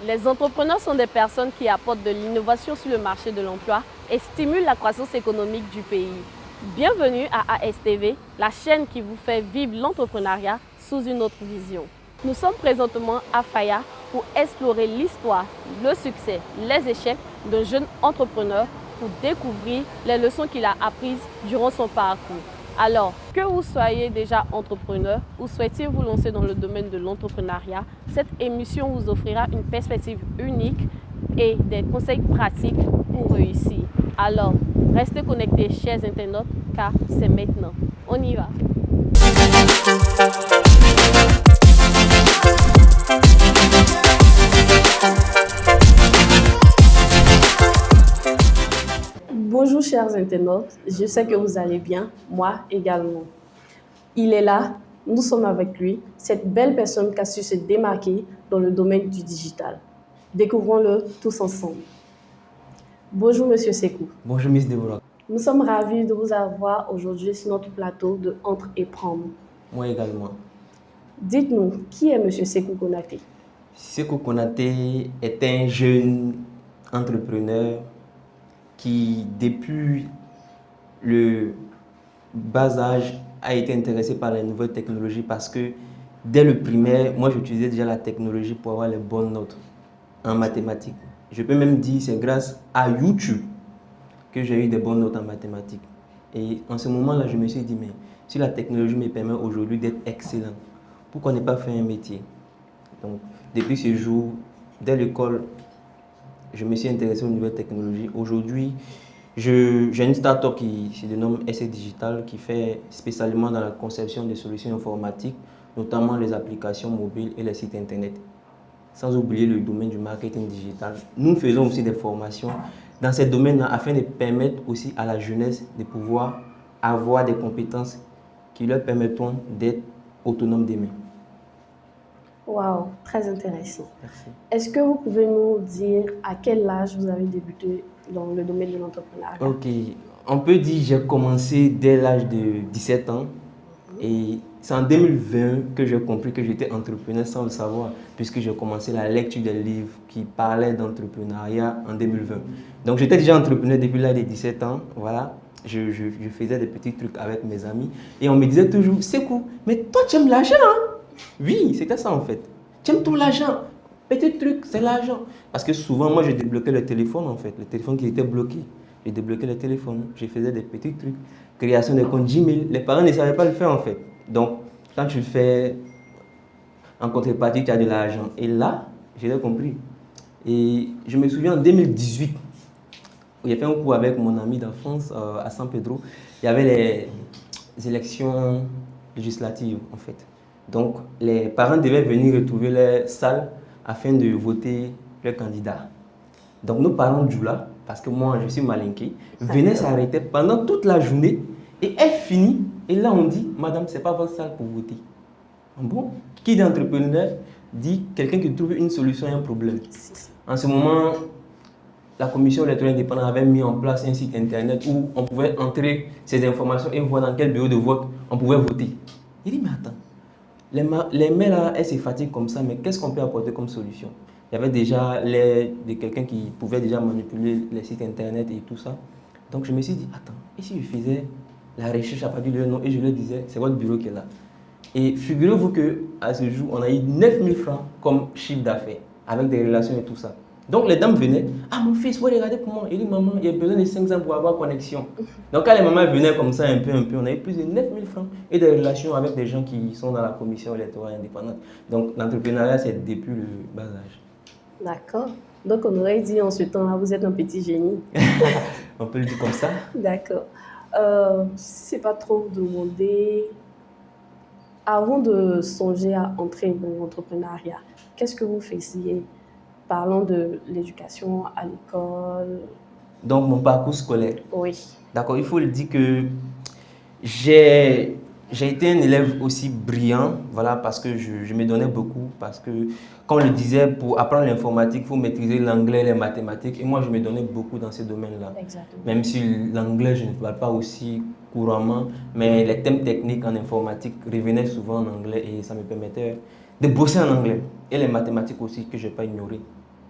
Les entrepreneurs sont des personnes qui apportent de l'innovation sur le marché de l'emploi et stimulent la croissance économique du pays. Bienvenue à ASTV, la chaîne qui vous fait vivre l'entrepreneuriat sous une autre vision. Nous sommes présentement à Faya pour explorer l'histoire, le succès, les échecs d'un jeune entrepreneur pour découvrir les leçons qu'il a apprises durant son parcours. Alors, que vous soyez déjà entrepreneur ou souhaitez vous lancer dans le domaine de l'entrepreneuriat, cette émission vous offrira une perspective unique et des conseils pratiques pour réussir. Alors, restez connectés, chers internautes, car c'est maintenant. On y va! Bonjour chers internautes, je sais que vous allez bien, moi également. Il est là, nous sommes avec lui, cette belle personne qui a su se démarquer dans le domaine du digital. Découvrons-le tous ensemble. Bonjour Monsieur Sekou. Bonjour Miss Deborah. Nous sommes ravis de vous avoir aujourd'hui sur notre plateau de Entre et Prendre. Moi également. Dites-nous, qui est Monsieur Sekou Konaté? Sekou Konaté est un jeune entrepreneur qui, depuis le bas âge, a été intéressé par les nouvelles technologies parce que dès le primaire, moi j'utilisais déjà la technologie pour avoir les bonnes notes en mathématiques. Je peux même dire que c'est grâce à YouTube que j'ai eu des bonnes notes en mathématiques. Et en ce moment-là, je me suis dit, mais si la technologie me permet aujourd'hui d'être excellent, pourquoi ne pas faire un métier? Donc, depuis ce jour, dès l'école, je me suis intéressé aux nouvelles technologies. Aujourd'hui, j'ai une start-up qui se dénomme SC Digital qui fait spécialement dans la conception des solutions informatiques, notamment les applications mobiles et les sites internet. Sans oublier le domaine du marketing digital. Nous faisons aussi des formations dans ces domaines-là afin de permettre aussi à la jeunesse de pouvoir avoir des compétences qui leur permettront d'être autonomes demain. Waouh, très intéressant. Merci. Est-ce que vous pouvez nous dire à quel âge vous avez débuté dans le domaine de l'entrepreneuriat? Ok, on peut dire que j'ai commencé dès l'âge de 17 ans et c'est en 2020 que j'ai compris que j'étais entrepreneur sans le savoir puisque j'ai commencé la lecture des livres qui parlaient d'entrepreneuriat en 2020. Donc j'étais déjà entrepreneur depuis l'âge de 17 ans, voilà. Je faisais des petits trucs avec mes amis et on me disait toujours, Sekou, mais toi tu aimes l'argent hein? Oui, c'était ça en fait. Tu aimes tout l'argent. Petit truc, c'est l'argent. Parce que souvent, moi, je débloquais le téléphone en fait. Le téléphone qui était bloqué. Je débloquais le téléphone. Je faisais des petits trucs. Création de compte Gmail. Les parents ne savaient pas le faire en fait. Donc, quand tu le fais, en contrepartie, tu as de l'argent. Et là, je l'ai compris. Et je me souviens en 2018, où j'ai fait un cours avec mon ami d'enfance à San Pedro. Il y avait les élections législatives en fait. Donc, les parents devaient venir retrouver leur salle afin de voter leur candidat. Donc, nos parents Djoula, parce que moi je suis malinqué, venaient s'arrêter pendant toute la journée et elle finit. Et là, on dit, madame, ce n'est pas votre salle pour voter. Bon, qui dit entrepreneur dit quelqu'un qui trouve une solution à un problème. En ce moment, la commission électorale indépendante avait mis en place un site internet où on pouvait entrer ces informations et voir dans quel bureau de vote on pouvait voter. Il dit, mais attends. Les mails là, elles se fatiguent comme ça, mais qu'est-ce qu'on peut apporter comme solution? Il y avait déjà l'aide de quelqu'un qui pouvait déjà manipuler les sites internet et tout ça. Donc je me suis dit, attends, et si je faisais la recherche à partir de leur nom et je leur disais, c'est votre bureau qui est là. Et figurez-vous qu'à ce jour, on a eu 9000 francs comme chiffre d'affaires, avec des relations et tout ça. Donc les dames venaient, ah mon fils, vous regardez pour moi. Il dit, maman, il y a besoin de 5 ans pour avoir connexion. Donc quand les mamans venaient comme ça un peu, on a eu plus de 9000 francs et des relations avec des gens qui sont dans la commission électorale indépendante. Donc l'entrepreneuriat, c'est depuis le bas âge. D'accord. Donc on aurait dit en ce temps-là, vous êtes un petit génie. On peut le dire comme ça. D'accord. Si ce n'est pas trop demandé, avant de songer à entrer dans l'entrepreneuriat, qu'est-ce que vous faisiez? Parlons de l'éducation à l'école. Donc, mon parcours scolaire. Oui. D'accord, il faut le dire que j'ai été un élève aussi brillant, voilà, parce que je me donnais beaucoup, parce que, comme je le disais, pour apprendre l'informatique, il faut maîtriser l'anglais et les mathématiques, et moi, je me donnais beaucoup dans ces domaines-là. Exactement. Même si l'anglais, je ne parle pas aussi couramment, mais les thèmes techniques en informatique revenaient souvent en anglais, et ça me permettait de bosser en anglais, et les mathématiques aussi, que je n'ai pas ignoré.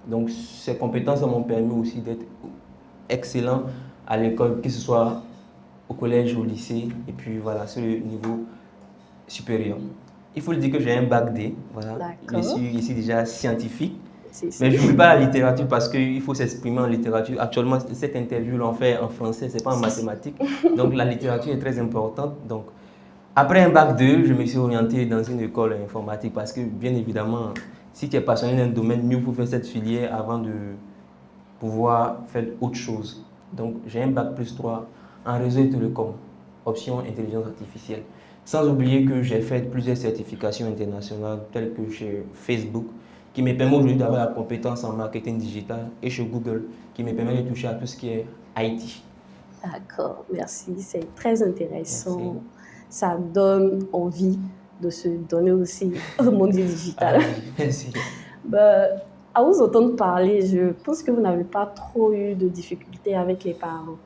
Donc ces compétences m'ont permis aussi d'être excellent à l'école, que ce soit au collège, au lycée, et puis voilà, sur le niveau supérieur. Il faut le dire que j'ai un bac D, voilà. Je suis ici déjà scientifique. Mais je n'oublie pas la littérature parce qu'il faut s'exprimer en littérature. Actuellement, cette interview, l'on fait en français, ce n'est pas en mathématiques. Donc la littérature est très importante. Donc, après un bac 2, je me suis orienté dans une école informatique parce que, bien évidemment, si tu es passionné d'un domaine, mieux faut faire cette filière avant de pouvoir faire autre chose. Donc, j'ai un bac plus 3 en réseau et télécom, option intelligence artificielle. Sans oublier que j'ai fait plusieurs certifications internationales, telles que chez Facebook, qui me permet aujourd'hui d'avoir la compétence en marketing digital, et chez Google, qui me permet de toucher à tout ce qui est IT. D'accord, merci. C'est très intéressant. Merci. Ça donne envie de se donner aussi au monde digital. Merci. À vous entendre parler, je pense que vous n'avez pas trop eu de difficultés avec les parents.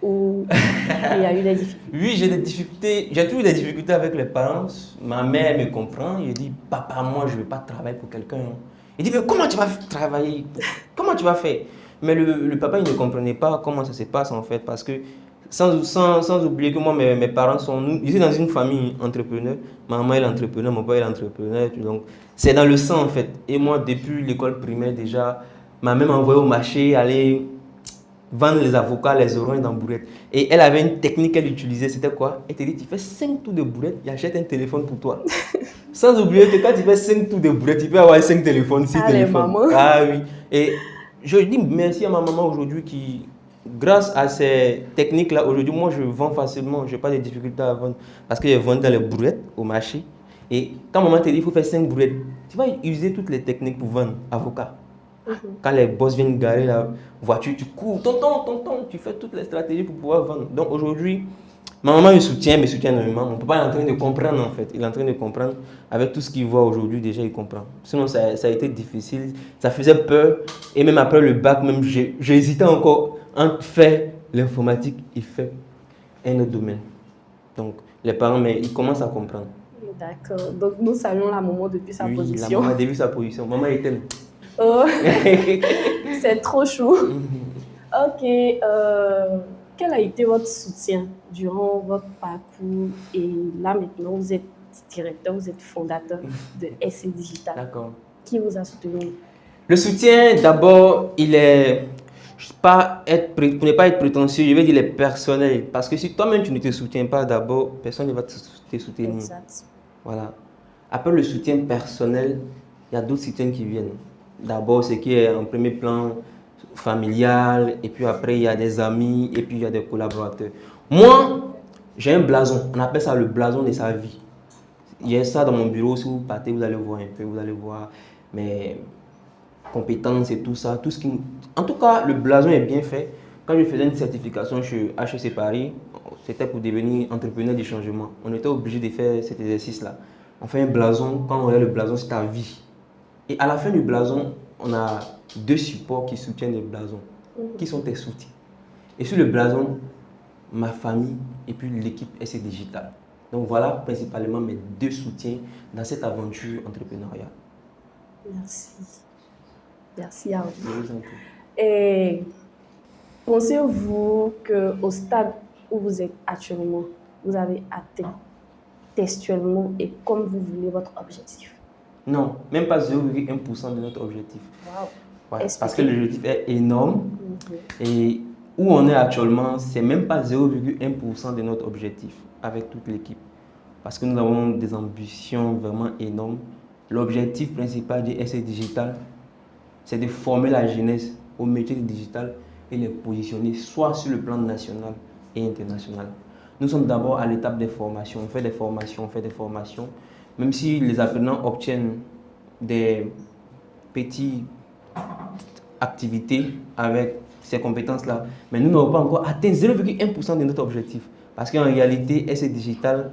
Ou il y a eu des difficultés? Oui, j'ai des difficultés. J'ai toujours eu des difficultés avec les parents. Ma mère me comprend. Elle dit, papa, moi, je ne veux pas travailler pour quelqu'un. Il dit, mais comment tu vas travailler? Comment tu vas faire? Mais le papa, il ne comprenait pas comment ça se passe en fait. Parce que sans oublier que moi, mes parents sont... Je suis dans une famille entrepreneur. Ma maman est entrepreneur, mon père est entrepreneur. Donc, c'est dans le sang en fait. Et moi, depuis l'école primaire déjà, ma mère m'a envoyé au marché, aller vendre les avocats, les oranges dans bourrette. Et elle avait une technique qu'elle utilisait, c'était quoi? Elle te dit, tu fais 5 tours de bourrette, il achète un téléphone pour toi. Sans oublier que quand tu fais 5 tours de bourrette, tu peux avoir 5 téléphones, 6 téléphones. Ah oui. Et je dis merci à ma maman aujourd'hui qui, grâce à ces techniques-là, aujourd'hui, moi je vends facilement, je n'ai pas de difficultés à vendre. Parce que je vends dans les bourrettes au marché. Et quand maman te dit, il faut faire 5 bourrettes, tu vas user toutes les techniques pour vendre avocat. Quand les boss viennent garer la voiture, tu cours, tonton, tu fais toutes les stratégies pour pouvoir vendre. Donc aujourd'hui, ma maman me soutient énormément. Mon papa est en train de comprendre en fait. Il est en train de comprendre. Avec tout ce qu'il voit aujourd'hui, déjà il comprend. Sinon, ça a été difficile. Ça faisait peur. Et même après le bac, même j'ai hésité encore entre faire l'informatique et faire un autre domaine. Donc les parents, mais ils commencent à comprendre. D'accord. Donc nous saluons la maman depuis sa position. La maman depuis sa position. Maman était... Oh, c'est trop chou. Ok, quel a été votre soutien durant votre parcours? Et là maintenant, vous êtes directeur, vous êtes fondateur de SC Digital. D'accord. Qui vous a soutenu? Le soutien, d'abord, il est, pour ne pas être prétentieux, je vais dire, il est personnel. Parce que si toi-même tu ne te soutiens pas d'abord, personne ne va te soutenir. Exact. Voilà. Après le soutien personnel, il y a d'autres soutiens qui viennent. D'abord, ce qui est en premier plan familial, et puis après, il y a des amis, et puis il y a des collaborateurs. Moi, j'ai un blason. On appelle ça le blason de sa vie. Il y a ça dans mon bureau. Si vous partez, vous allez voir un peu, vous allez voir mes compétences et tout ça. En tout cas, le blason est bien fait. Quand je faisais une certification chez HEC Paris, c'était pour devenir entrepreneur du changement. On était obligé de faire cet exercice-là. On fait un blason. Quand on regarde le blason, c'est ta vie. Et à la fin du blason, on a 2 supports qui soutiennent le blason. Qui sont tes soutiens? Et sur le blason, ma famille et puis l'équipe SC Digital. Donc voilà principalement mes 2 soutiens dans cette aventure entrepreneuriale. Merci. Merci à vous. Et pensez-vous qu'au stade où vous êtes actuellement, vous avez atteint textuellement et comme vous voulez votre objectif? Non, même pas 0,1% de notre objectif. Wow. Ouais, parce que l'objectif est énorme. Et où on est actuellement, c'est même pas 0,1% de notre objectif avec toute l'équipe. Parce que nous avons des ambitions vraiment énormes. L'objectif principal du SC Digital, c'est de former la jeunesse au métier du digital et les positionner soit sur le plan national et international. Nous sommes d'abord à l'étape des formations. On fait des formations. Même si les apprenants obtiennent des petites activités avec ces compétences-là, mais nous n'avons pas encore atteint 0,1% de notre objectif. Parce qu'en réalité, SC Digital,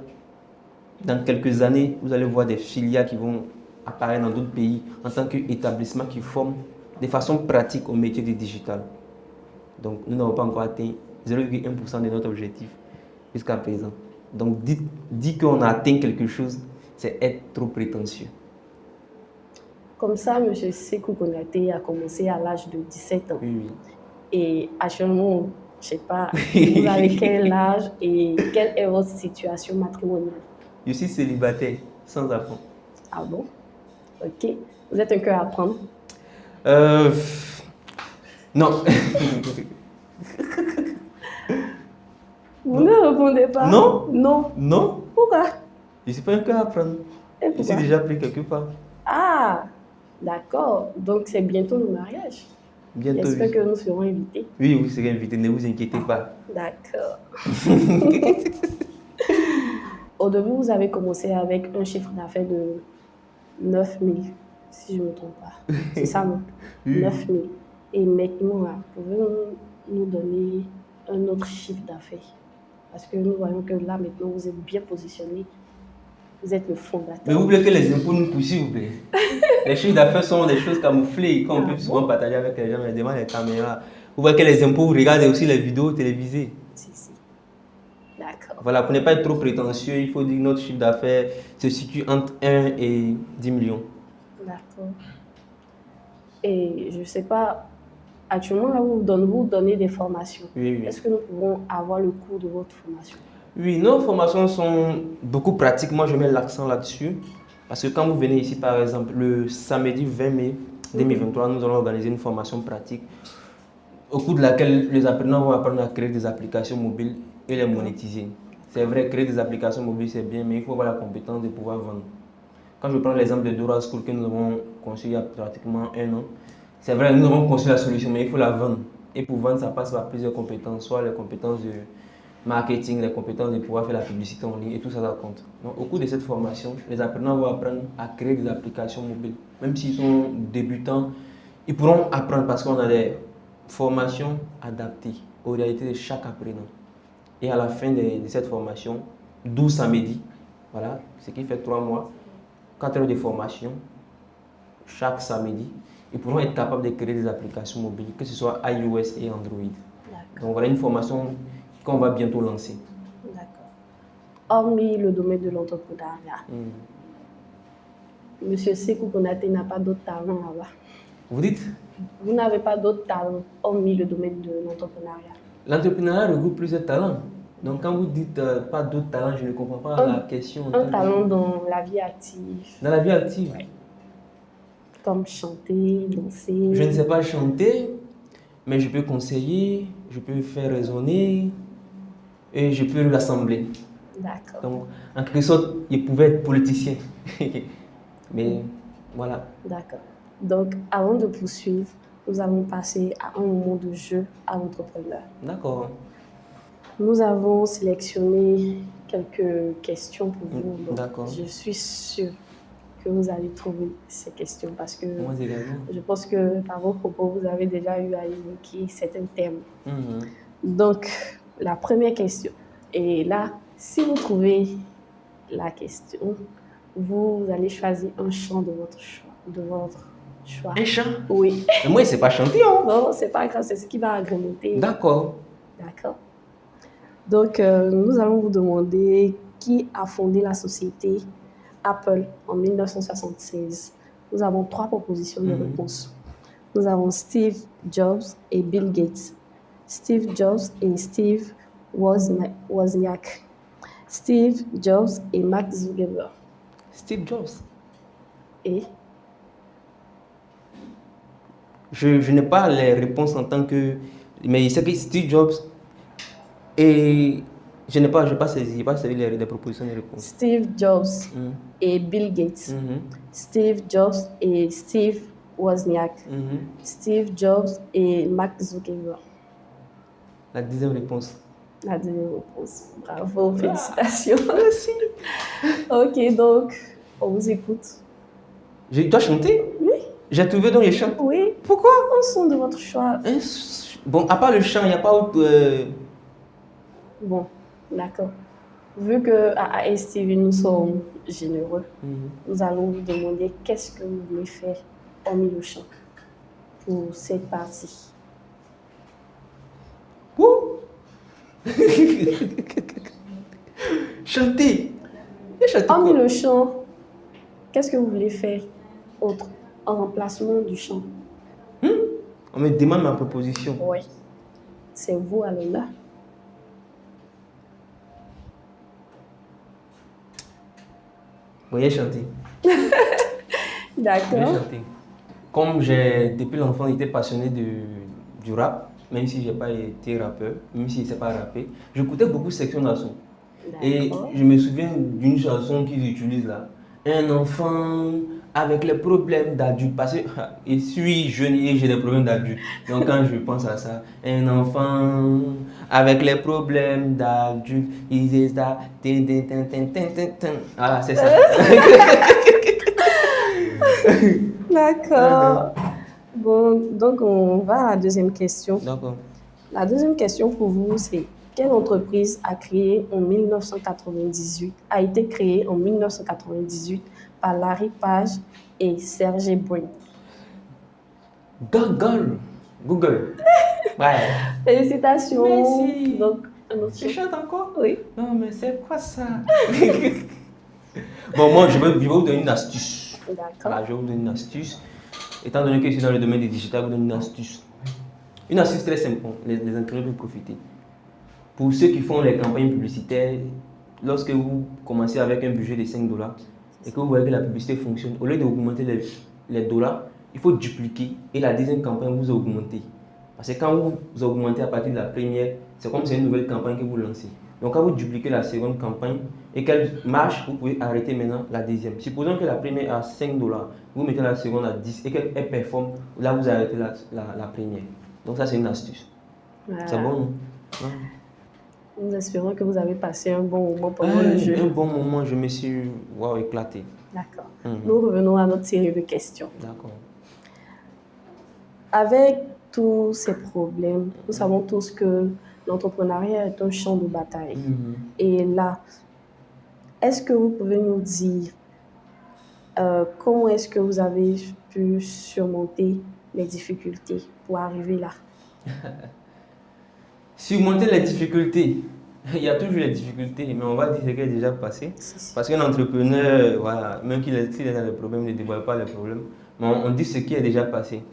dans quelques années, vous allez voir des filiales qui vont apparaître dans d'autres pays en tant qu'établissement qui forment de façon pratique au métier du digital. Donc, nous n'avons pas encore atteint 0,1% de notre objectif jusqu'à présent. Donc, dire qu'on a atteint quelque chose, c'est être trop prétentieux. Comme ça, M. Sékou Konaté a commencé à l'âge de 17 ans. Oui, oui. Et actuellement, je ne sais pas, vous avez quel âge et quelle est votre situation matrimoniale? Je suis célibataire, sans enfant. Ah bon? Ok. Vous êtes un cœur à prendre? Euh, non. Vous ne répondez pas? Non. Non. Non. Pourquoi? Je ne suis pas un cœur à prendre. Et Je suis pourquoi? déjà pris quelque part. Ah, d'accord. Donc, c'est bientôt le mariage. Bientôt, J'espère oui. que nous serons invités. Oui, vous serez invité, ne vous inquiétez pas. D'accord. Au début, vous avez commencé avec un chiffre d'affaires de 9 000, si je ne me trompe pas. C'est ça, non? Oui. 9 000. Et maintenant, là, pouvez-vous nous donner un autre chiffre d'affaires? Parce que nous voyons que là, maintenant, vous êtes bien positionné. Vous êtes le fondateur. Mais vous voulez que les impôts nous poussent, s'il vous plaît. Les chiffres d'affaires sont des choses camouflées qu'on peut souvent partager avec les gens, mais devant les caméras. Vous voyez que les impôts, vous regardez aussi les vidéos télévisées. Si. D'accord. Voilà, pour ne pas être trop prétentieux, il faut dire que notre chiffre d'affaires se situe entre 1 et 10 millions. D'accord. Et je ne sais pas, actuellement, là, vous donnez des formations. Oui, oui. Est-ce que nous pouvons avoir le cours de votre formation? Oui, nos formations sont beaucoup pratiques. Moi, je mets l'accent là-dessus. Parce que quand vous venez ici, par exemple, le samedi 20 mai 2023, nous allons organiser une formation pratique au cours de laquelle les apprenants vont apprendre à créer des applications mobiles et les monétiser. C'est vrai, créer des applications mobiles, c'est bien, mais il faut avoir la compétence de pouvoir vendre. Quand je prends l'exemple de Dora School que nous avons conçu il y a pratiquement 1 an, c'est vrai, nous avons conçu la solution, mais il faut la vendre. Et pour vendre, ça passe par plusieurs compétences, soit les compétences de marketing, les compétences de pouvoir faire la publicité en ligne, et tout ça, ça compte. Donc, au cours de cette formation, les apprenants vont apprendre à créer des applications mobiles. Même s'ils sont débutants, ils pourront apprendre parce qu'on a des formations adaptées aux réalités de chaque apprenant. Et à la fin de cette formation, 12 samedis, voilà, ce qui fait 3 mois, 4 heures de formation, chaque samedi, ils pourront être capables de créer des applications mobiles, que ce soit iOS et Android. Donc voilà une formation qu'on va bientôt lancer. D'accord. Hormis le domaine de l'entrepreneuriat, Monsieur Sékou Konaté n'a pas d'autres talents là-bas. Vous dites? Vous n'avez pas d'autres talents hormis le domaine de l'entrepreneuriat. L'entrepreneuriat regroupe plusieurs talents. Donc quand vous dites pas d'autres talents, je ne comprends pas la question. Un talent dans la vie active. Dans la vie active? Oui. Comme chanter, danser. Je ne sais pas chanter, mais je peux conseiller, je peux faire raisonner et je peux rassembler. D'accord. Donc en quelque sorte, je pouvais être politicien. Mais voilà. D'accord. Donc avant de poursuivre, nous allons passer à un moment de jeu à l'entrepreneur. D'accord. Nous avons sélectionné quelques questions pour vous. D'accord. Je suis sûre que vous allez trouver ces questions parce que Moi également. je pense que par vos propos, vous avez déjà eu à évoquer certains thèmes. Mhm. Donc, la première question. Et là, si vous trouvez la question, vous allez choisir un chant de votre choix. Un chant? Oui. Mais moi, c'est pas chanter, hein? Non, c'est pas grave, c'est ce qui va agrémenter. D'accord. D'accord. Donc, nous allons vous demander qui a fondé la société Apple en 1976. Nous avons 3 propositions de réponse. Nous avons Steve Jobs et Bill Gates. Steve Jobs et Steve Wozniak. Steve Jobs et Mark Zuckerberg. Steve Jobs. Et je n'ai pas les réponses en tant que... Mais c'est que Steve Jobs et... Je n'ai pas saisi les propositions de réponse. Steve Jobs et Bill Gates. Steve Jobs et Steve Wozniak. Steve Jobs et Mark Zuckerberg. La 10e réponse. La 10e réponse. Bravo, félicitations. Merci. Ok, donc, on vous écoute. Je dois chanter? Oui. J'ai trouvé donc les chants. Oui. Pourquoi? Un son de votre choix. Bon, à part le chant, il n'y a pas autre... Bon, d'accord. Vu qu'à ASTV, nous sommes généreux, nous allons vous demander qu'est-ce que vous voulez faire hormis le chant pour cette partie. Chanter. Hormis le chant, qu'est-ce que vous voulez faire autre? en remplacement du chant. On me demande ma proposition. Oui. C'est vous à l'honneur. Voyez chanter. Je vais D'accord. chanter. Comme j'ai, depuis l'enfant, été passionné du rap, même si je n'ai pas été rappeur, même si je ne sais pas rapper, j'écoutais beaucoup Section d'Assaut. Et D'accord. je me souviens d'une chanson qu'ils utilisent là. Un enfant avec les problèmes d'adulte. Parce que je suis jeune et j'ai des problèmes d'adulte. Donc quand je pense à ça, un enfant avec les problèmes d'adulte, il dit ça. Voilà, c'est ça. D'accord. Bon, donc on va à la deuxième question. D'accord. La deuxième question pour vous, c'est quelle entreprise a été créée en 1998 par Larry Page et Sergey Brin? Google. Ouais. Félicitations. Merci. Donc, un autre Tu chantes encore? Oui. Non, mais c'est quoi ça? Bon, moi, je vais vous donner une astuce. D'accord. Voilà, je vais vous donner une astuce. Étant donné que je suis dans le domaine du digital, je vous donne une astuce. Une astuce très simple, les entrepreneurs peuvent profiter. Pour ceux qui font les campagnes publicitaires, lorsque vous commencez avec un budget de 5 dollars et que vous voyez que la publicité fonctionne, au lieu d'augmenter les dollars, il faut dupliquer et la deuxième campagne vous augmentez. Parce que quand vous augmentez à partir de la première, c'est comme si c'est une nouvelle campagne que vous lancez. Donc quand vous dupliquez la seconde campagne et qu'elle marche, vous pouvez arrêter maintenant la deuxième. Supposons que la première est à 5 dollars, vous mettez la seconde à 10 et qu'elle performe, là vous arrêtez la première. Donc ça c'est une astuce. Voilà. C'est bon, non? Ouais. Nous espérons que vous avez passé un bon moment pendant le jeu. Un bon moment, je me suis éclaté. D'accord. Nous revenons à notre série de questions. D'accord. Avec tous ces problèmes, nous savons tous que l'entrepreneuriat est un champ de bataille. Et là, est-ce que vous pouvez nous dire comment est-ce que vous avez pu surmonter les difficultés pour arriver là? Surmonter les difficultés. Il y a toujours les difficultés, mais on va dire ce qui est déjà passé. Parce qu'un entrepreneur, voilà, même s'il est dans les problèmes, ne dévoile pas les problèmes. Mais on dit ce qui est déjà passé.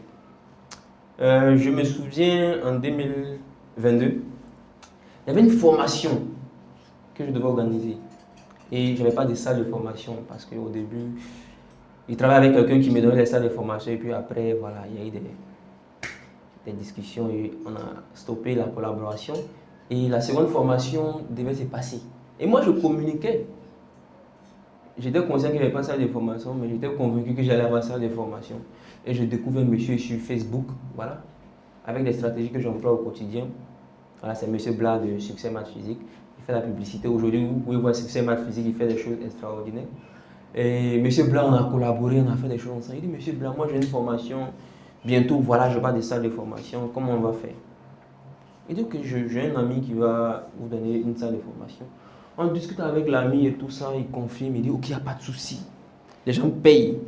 Je me souviens en 2022, il y avait une formation que je devais organiser. Et je n'avais pas de salle de formation parce qu'au début, je travaillais avec quelqu'un qui me donnait les salles de formation. Et puis après, voilà, il y a eu des discussions et on a stoppé la collaboration. Et la seconde formation devait se passer. Et moi, je communiquais. J'étais conscient qu'il n'y avait pas de salle de formation, mais j'étais convaincu que j'allais avoir une salle de formation. Et je découvre un monsieur sur Facebook, voilà, avec des stratégies que j'emploie au quotidien. Voilà, c'est monsieur Blas de Succès Maths Physique. Il fait la publicité. Aujourd'hui, vous pouvez voir Succès Maths Physique, il fait des choses extraordinaires. Et monsieur Blas, on a collaboré, on a fait des choses ensemble. Il dit, monsieur Blas, moi j'ai une formation. Bientôt, voilà, je parle de salle de formation. Comment on va faire? Et donc, j'ai un ami qui va vous donner une salle de formation. On discute avec l'ami et tout ça, il confirme, il dit, ok, il n'y a pas de souci. Les gens payent.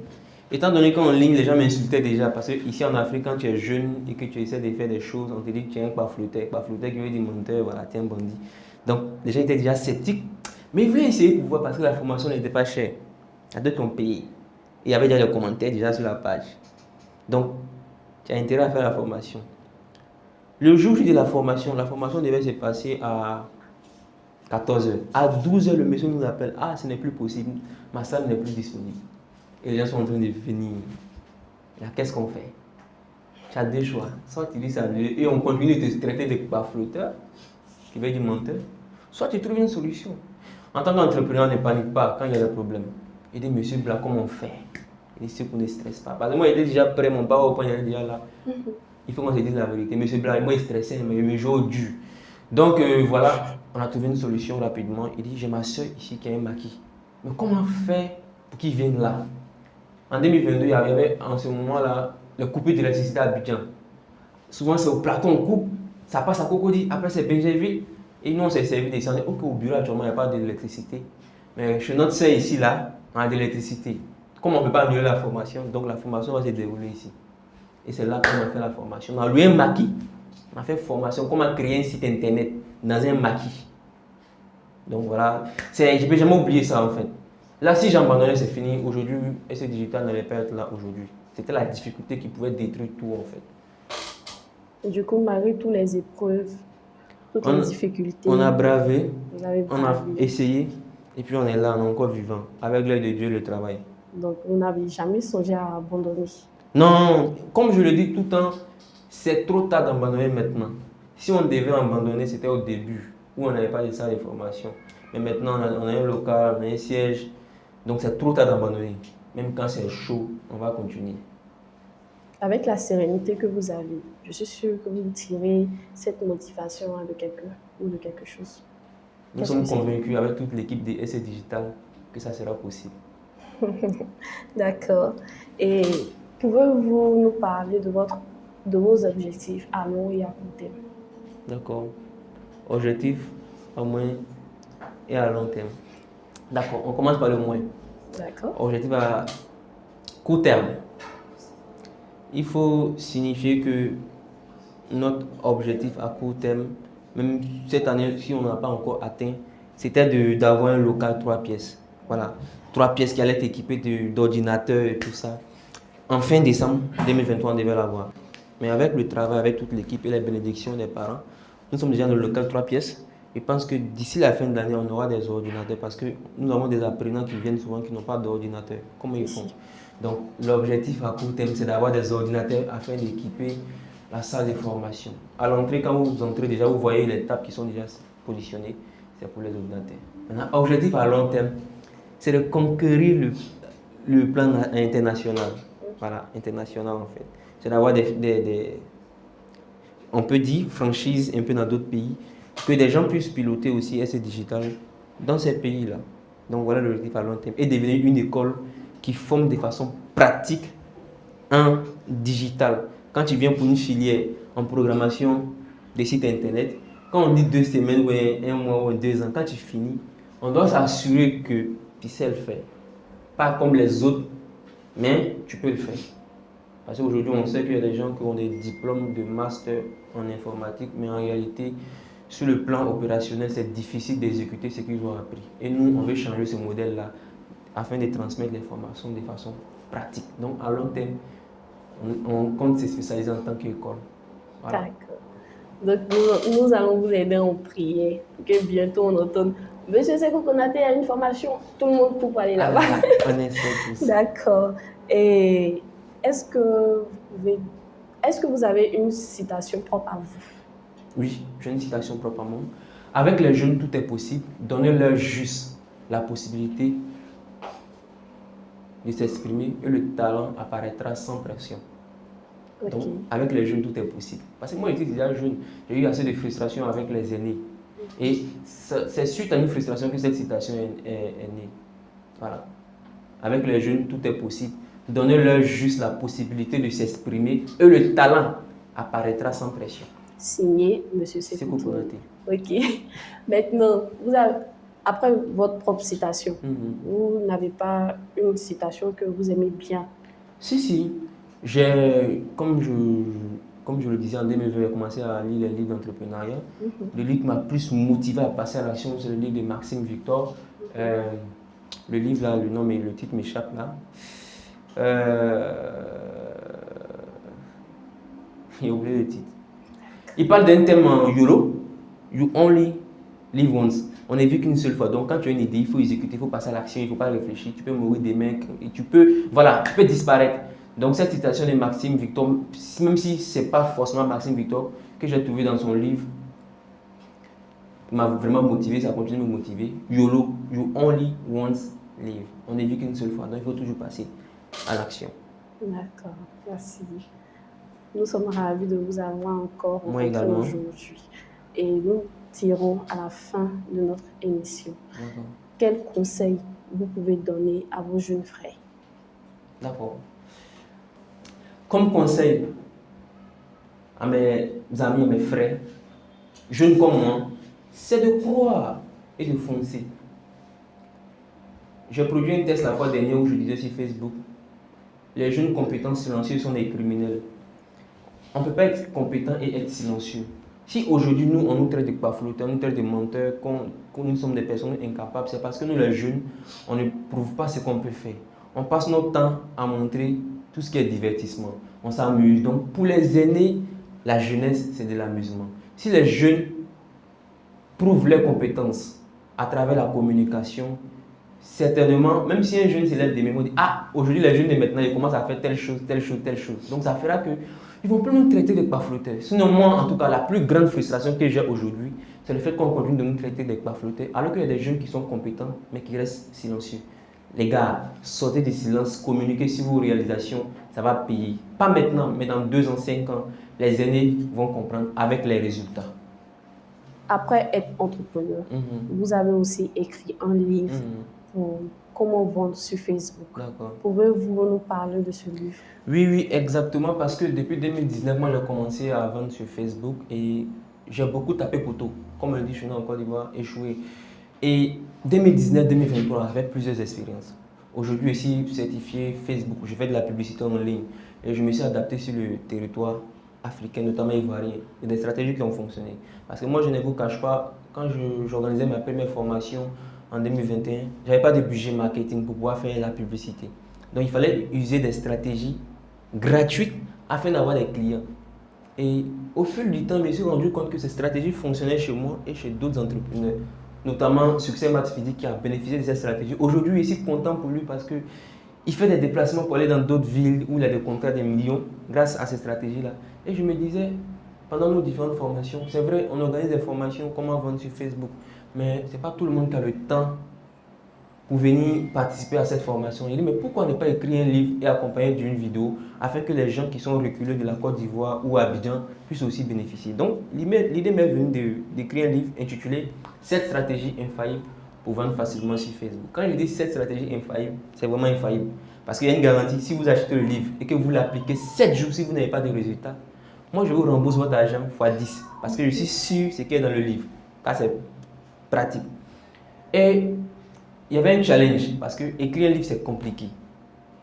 Étant donné qu'en ligne, les gens m'insultaient déjà, parce qu'ici en Afrique, quand tu es jeune et que tu essaies de faire des choses, on te dit que tu es un baflouteur qui veut dire monteur, voilà, tu es un bandit. Donc, les gens étaient déjà sceptiques, mais ils voulaient essayer pour voir parce que la formation n'était pas chère. Il y a d'autres qui ont payé. Et il y avait déjà les commentaires déjà sur la page. Donc, tu as intérêt à faire la formation. Le jour de la formation devait se passer à 14h. À 12h, le monsieur nous appelle. Ah, ce n'est plus possible, ma salle n'est plus disponible. Et les gens sont en train de venir. Là, qu'est-ce qu'on fait? Tu as deux choix. Soit tu dis ça et on continue de te traiter de baflouteur, qui veut dire menteur. Soit tu trouves une solution. En tant qu'entrepreneur, ne panique pas quand il y a des problèmes. Il dit, monsieur Blanc, comment on fait? Il dit, c'est qu'on ne stresse pas. Parce que moi, il était déjà prêt, mon PowerPoint, il était déjà là. Il faut qu'on se dise la vérité. Monsieur Blanc, moi, il stressait, mais il me joue au dur. Donc, voilà, on a trouvé une solution rapidement. Il dit, j'ai ma soeur ici qui a un maquis. Mais comment faire pour qu'ils viennent là? En 2022, il y avait en ce moment-là le coupure d'électricité à Abidjan. Souvent, c'est au plateau, on coupe, ça passe à Cocody, après c'est BGV. Et nous, on s'est servi des cendres. Ok, au bureau, actuellement, il n'y a pas d'électricité. Mais chez notre sœur ici, là, on a de l'électricité. Comme on ne peut pas annuler la formation, donc la formation va se dérouler ici. Et c'est là qu'on a fait la formation. On a loué un maquis. On a fait formation, comment créer un site internet dans un maquis. Donc voilà, je ne peux jamais oublier ça en fait. Là, si j'abandonnais, c'est fini. Aujourd'hui, SC Digital n'allait pas être là aujourd'hui. C'était la difficulté qui pouvait détruire tout en fait. Et du coup, malgré toutes les épreuves, toutes les difficultés, on a bravé, vous avez on a bravé. essayé, et puis on est là, on est encore vivant. Avec l'aide de Dieu, le travail. Donc, vous n'avez jamais songé à abandonner. Non, comme je le dis tout le temps, c'est trop tard d'abandonner maintenant. Si on devait abandonner, c'était au début, où on n'avait pas de salle de formation. Mais maintenant, on a un local, on a un siège, donc c'est trop tard d'abandonner. Même quand c'est chaud, on va continuer. Avec la sérénité que vous avez, je suis sûre que vous tirez cette motivation de quelqu'un ou de quelque chose. Nous sommes convaincus avec toute l'équipe de SC Digital que ça sera possible. D'accord. Et pouvez-vous nous parler de vos objectifs à long et à court terme? D'accord. Objectif à moyen et à long terme. D'accord, on commence par le moyen. D'accord. Objectif à court terme. Il faut signifier que notre objectif à court terme, même cette année, si on n'a pas encore atteint, c'était d'avoir un local 3 pièces. Voilà, 3 pièces qui allaient être équipées d'ordinateurs et tout ça. En fin décembre 2023, on devait l'avoir. Mais avec le travail, avec toute l'équipe et les bénédictions des parents, nous sommes déjà dans le local 3 pièces. Je pense que d'ici la fin de l'année, on aura des ordinateurs parce que nous avons des apprenants qui viennent souvent qui n'ont pas d'ordinateur. Comment ils font? Donc, l'objectif à court terme, c'est d'avoir des ordinateurs afin d'équiper la salle de formation. À l'entrée, quand vous entrez déjà, vous voyez les tables qui sont déjà positionnées. C'est pour les ordinateurs. Maintenant, objectif à long terme, c'est de conquérir le plan international. Voilà, international en fait. C'est d'avoir on peut dire, franchises un peu dans d'autres pays, que des gens puissent piloter aussi SC Digital dans ces pays-là. Donc voilà l'objectif à long terme. Et devenir une école qui forme de façon pratique en digital. Quand tu viens pour une filière en programmation des sites internet, quand on dit 2 semaines ou 1 mois ou 2 ans, quand tu finis, on doit s'assurer que tu sais le faire. Pas comme les autres, mais tu peux le faire. Parce qu'aujourd'hui, on sait qu'il y a des gens qui ont des diplômes de master en informatique, mais en réalité, sur le plan opérationnel, c'est difficile d'exécuter ce qu'ils ont appris. Et nous, on veut changer ce modèle-là afin de transmettre l'information de façon pratique. Donc, à long terme, on compte se spécialiser en tant qu'école. Voilà. D'accord. Donc, nous allons vous aider en prière pour que bientôt on entende Monsieur Sékou Konaté a une formation, tout le monde peut aller là-bas. On essaie tous. D'accord. Et est-ce que vous avez une citation propre à vous? Oui, j'ai une citation propre à moi. Avec les jeunes, tout est possible. Donnez-leur juste la possibilité de s'exprimer et le talent apparaîtra sans pression. Okay. Donc, avec les jeunes, tout est possible. Parce que moi, j'étais déjà jeune. J'ai eu assez de frustration avec les aînés. Et c'est suite à une frustration que cette citation est née. Voilà. Avec les jeunes, tout est possible. Donnez-leur juste la possibilité de s'exprimer et le talent apparaîtra sans pression. Signé M. Sékou Konaté. Ok. Maintenant, après votre propre citation, vous n'avez pas une citation que vous aimez bien? Si. Comme je le disais en 2020, j'ai commencé à lire les livres d'entrepreneuriat. Le livre qui m'a plus motivé à passer à l'action, c'est le livre de Maxime Victor. Le livre là, le nom et le titre m'échappent là. J'ai oublié le titre. Il parle d'un thème en YOLO, You Only Live Once. On n'est vu qu'une seule fois. Donc quand tu as une idée, il faut exécuter, il faut passer à l'action, il ne faut pas réfléchir. Tu peux mourir demain et tu peux disparaître. Donc cette citation de Maxime Victor, même si ce n'est pas forcément Maxime Victor, que j'ai trouvé dans son livre, m'a vraiment motivé, ça continue de me motiver. YOLO, You Only Once Live. On n'est vu qu'une seule fois, donc il faut toujours passer à l'action. D'accord, merci. Nous sommes ravis de vous avoir encore aujourd'hui. Et nous tirons à la fin de notre émission. Quel conseil vous pouvez donner à vos jeunes frères? D'accord. Comme conseil à mes amis, à mes frères, jeunes comme moi, c'est de croire et de foncer. J'ai produit un test la fois dernière où je disais sur Facebook, les jeunes compétents silencieux sont des criminels. On ne peut pas être compétent et être silencieux. Si aujourd'hui on nous traite de bafloteurs, on nous traite de menteurs, qu'on nous sommes des personnes incapables, c'est parce que nous les jeunes, on ne prouve pas ce qu'on peut faire. On passe notre temps à montrer tout ce qui est divertissement. On s'amuse. Donc, pour les aînés, la jeunesse, c'est de l'amusement. Si les jeunes prouvent leurs compétences à travers la communication, certainement, même si un jeune s'élève des mémoires, dit ah, aujourd'hui les jeunes de maintenant, ils commencent à faire telle chose, telle chose, telle chose. Donc ça fera que ils vont plus nous traiter de bafloteurs. Sinon, moi, en tout cas, la plus grande frustration que j'ai aujourd'hui, c'est le fait qu'on continue de nous traiter de bafloteurs, alors qu'il y a des jeunes qui sont compétents, mais qui restent silencieux. Les gars, sortez du silence, communiquez sur vos réalisations, ça va payer. Pas maintenant, mais dans 2 ans, 5 ans, les aînés vont comprendre avec les résultats. Après être entrepreneur, vous avez aussi écrit un livre pour comment vendre sur Facebook. Pouvez-vous nous parler de ce livre? Oui, exactement, parce que depuis 2019, moi j'ai commencé à vendre sur Facebook et j'ai beaucoup tapé poteau, comme on le dit chez nous en Côte d'Ivoire, échoué. Et 2019-2023, avec plusieurs expériences. Aujourd'hui, ici, certifié Facebook, je fais de la publicité en ligne et je me suis adapté sur le territoire africain, notamment ivoirien. Il y a des stratégies qui ont fonctionné. Parce que moi, je ne vous cache pas, quand j'organisais ma première formation en 2021, je n'avais pas de budget marketing pour pouvoir faire la publicité. Donc, il fallait user des stratégies gratuites afin d'avoir des clients. Et au fil du temps, je me suis rendu compte que ces stratégies fonctionnaient chez moi et chez d'autres entrepreneurs. Notamment Succès Maths Physique qui a bénéficié de cette stratégie. Aujourd'hui, je suis content pour lui parce qu'il fait des déplacements pour aller dans d'autres villes où il a des contrats de millions grâce à ces stratégies-là. Et je me disais, pendant nos différentes formations, c'est vrai, on organise des formations, comment vendre sur Facebook, mais ce n'est pas tout le monde qui a le temps pour venir participer à cette formation. Il dit, mais pourquoi ne pas écrire un livre et accompagner d'une vidéo afin que les gens qui sont reculés de la Côte d'Ivoire ou à Abidjan puissent aussi bénéficier. Donc, l'idée m'est venue d'écrire un livre intitulé « 7 stratégies infaillibles pour vendre facilement sur Facebook ». Quand je dis 7 stratégies infaillibles, c'est vraiment infaillible. Parce qu'il y a une garantie, si vous achetez le livre et que vous l'appliquez 7 jours si vous n'avez pas de résultat, moi je vous rembourse votre argent x 10. Parce que je suis sûr ce qui est dans le livre. Ça, c'est pratique. Et il y avait un challenge parce que écrire un livre c'est compliqué.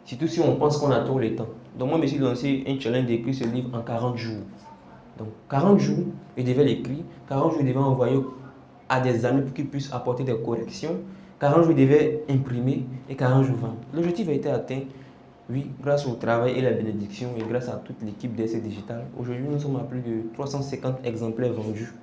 Surtout si on pense qu'on a trop le temps. Donc moi je me suis lancé un challenge d'écrire ce livre en 40 jours. Donc 40 jours, je devais l'écrire. 40 jours, je devais envoyer à des amis pour qu'ils puissent apporter des corrections. 40 jours, je devais imprimer et 40 jours vendre. L'objectif a été atteint, oui, grâce au travail et la bénédiction et grâce à toute l'équipe d'essai digital. Aujourd'hui, nous sommes à plus de 350 exemplaires vendus.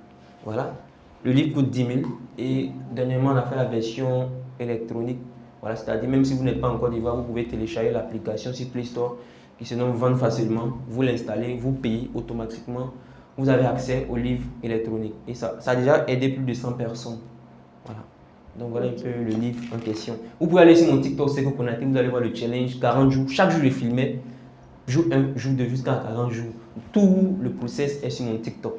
Voilà. Le livre coûte 10 000 et dernièrement, on a fait la version électronique. Voilà, c'est-à-dire même si vous n'êtes pas en Côte d'Ivoire, vous pouvez télécharger l'application sur Play Store qui se nomme Vendre facilement. Vous l'installez, vous payez automatiquement. Vous avez accès au livre électronique. Et ça a déjà aidé plus de 100 personnes. Voilà. Donc voilà un peu le livre en question. Vous pouvez aller sur mon TikTok, Seko Konaté, vous allez voir le challenge, 40 jours. Chaque jour, je filmais, jour 1, jour 2, jusqu'à 40 jours. Tout le process est sur mon TikTok.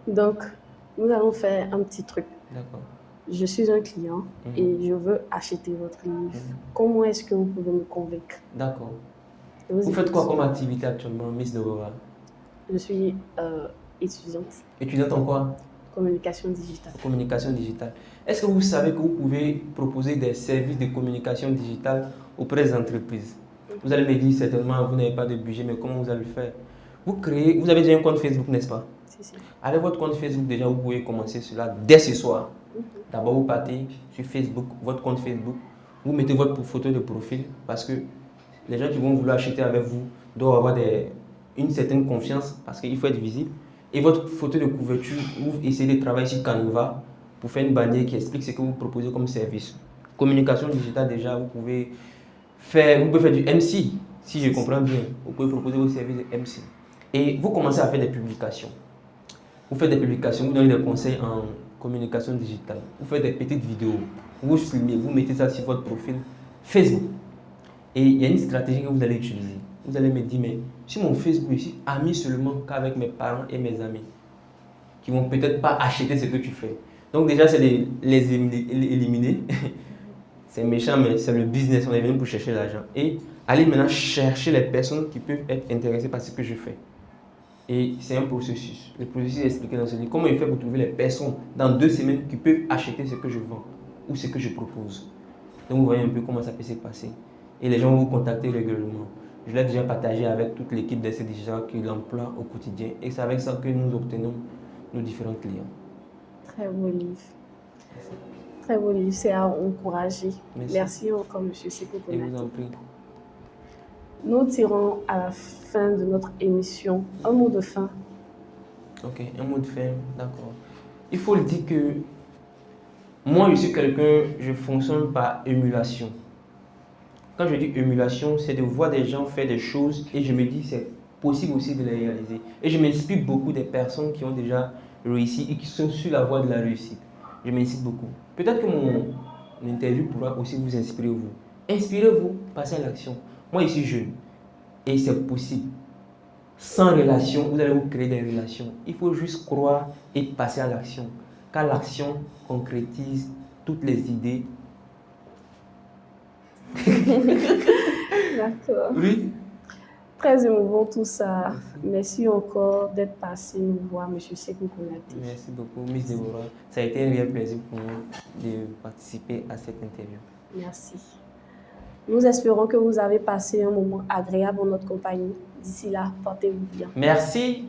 Donc, nous allons faire un petit truc. D'accord. Je suis un client et je veux acheter votre livre. Comment est-ce que vous pouvez me convaincre? D'accord. Vous faites quoi comme activité actuellement, Miss Deborah? Je suis étudiante. Étudiante en quoi? Communication digitale. Communication digitale. Est-ce que vous savez que vous pouvez proposer des services de communication digitale auprès des entreprises? Vous allez me dire certainement vous n'avez pas de budget, mais comment vous allez le faire? Vous avez déjà un compte Facebook, n'est-ce pas? Si. Avec votre compte Facebook, déjà, vous pouvez commencer cela dès ce soir. D'abord, vous partez sur Facebook, votre compte Facebook, vous mettez votre photo de profil parce que les gens qui vont vouloir acheter avec vous doivent avoir une certaine confiance parce qu'il faut être visible. Et votre photo de couverture, vous essayez de travailler sur Canva pour faire une bannière qui explique ce que vous proposez comme service. Communication digitale, déjà, vous pouvez faire du MC, si je comprends bien. Vous pouvez proposer vos services de MC. Et vous commencez à faire des publications. Vous faites des publications, vous donnez des conseils en communication digitale. Vous faites des petites vidéos, vous filmez, vous mettez ça sur votre profil Facebook. Et il y a une stratégie que vous allez utiliser. Vous allez me dire, mais sur mon Facebook, je suis ami seulement qu'avec mes parents et mes amis qui ne vont peut-être pas acheter ce que tu fais. Donc déjà, c'est les éliminer. C'est méchant, mais c'est le business. On est venu pour chercher l'argent. Et aller maintenant chercher les personnes qui peuvent être intéressées par ce que je fais. Et c'est un processus. Le processus est expliqué dans ce livre. Comment il fait pour trouver les personnes dans 2 semaines qui peuvent acheter ce que je vends ou ce que je propose. Donc vous voyez un peu comment ça peut se passer. Et les gens vont vous contacter régulièrement. Je l'ai déjà partagé avec toute l'équipe d'essai digital qui l'emploie au quotidien. Et c'est avec ça que nous obtenons nos différents clients. Très beau livre. Très beau livre, c'est à encourager. Merci encore, monsieur Seko Konaté. Je vous en prie. Nous tirons à la fin de notre émission un mot de fin. Ok, un mot de fin, d'accord. Il faut le dire que moi, je suis quelqu'un, je fonctionne par émulation. Quand je dis émulation, c'est de voir des gens faire des choses et je me dis c'est possible aussi de les réaliser. Et je m'inspire beaucoup des personnes qui ont déjà réussi et qui sont sur la voie de la réussite. Je m'inspire beaucoup. Peut-être que mon interview pourra aussi vous inspirer vous. Inspirez-vous, passez à l'action. Moi, je suis jeune et c'est possible. Sans relation, vous allez vous créer des relations. Il faut juste croire et passer à l'action. Car l'action concrétise toutes les idées. D'accord. Oui. Très émouvant tout ça. Merci encore d'être passé nous voir, M. Sekou Konaté. Merci beaucoup, Miss Deborah. Ça a été un réel plaisir pour moi de participer à cette interview. Merci. Nous espérons que vous avez passé un moment agréable en notre compagnie. D'ici là, portez-vous bien. Merci.